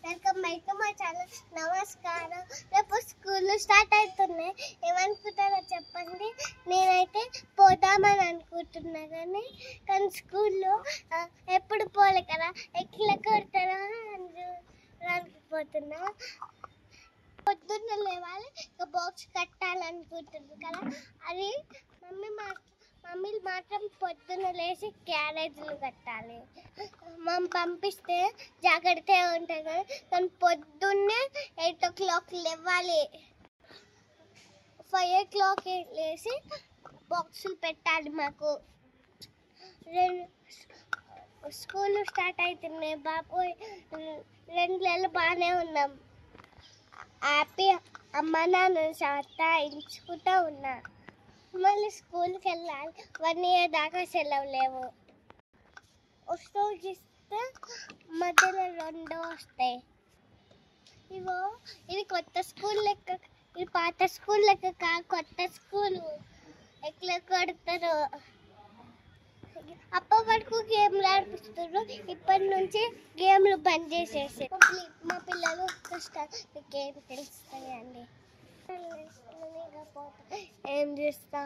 Welcome back to my channel. నమస్కారం. రేపు school start అవుతున్నాయి. ఏమనుకుంటారో చెప్పండి. నేనైతే పోదామని అనుకుంటున్నా కానీ స్కూల్లో ఎప్పుడు పోలే కదా, ఎట్లా కొడతారా అని అనుకుపోతున్నా. పొద్దున్న లేవాలి, ఒక బాక్స్ కట్టాలనుకుంటుంది కదా. అది మమ్మీలు మాత్రం పొద్దున్న లేచి క్యారేజీలు కట్టాలి. మమ్మీ పంపిస్తే జాగ్రత్తగా ఉంటుంది కదా, కానీ పొద్దున్నే 8 o'clock లేవాలి. 5 o'clock లేచి బాక్సులు పెట్టాలి. మాకు స్కూల్ స్టార్ట్ అవుతున్నాయి బాబోయ్. 2 నెలలు బాగానే ఉన్నాం. హ్యాపీ అమ్మ నాన్న సతాయించుకుంటూ ఉన్నా. మళ్ళీ స్కూల్కి వెళ్ళాలి. 1 year దాకా సెలవు లేవు. వస్తే మధ్యలో 2 వస్తాయి. ఇది కొత్త స్కూల్ లెక్క, ఇది పాత స్కూల్ లెక్క కొత్త స్కూలు. ఎట్లా కొడతారు. అప్పటి వరకు గేమ్లు ఆడిపిస్తారు. ఇప్పటి నుంచి గేమ్లు బంద్ చేసేసి మా పిల్లలు కష్టాలు ఏం తెలుస్తాయి అండి. ఏం చేస్తా.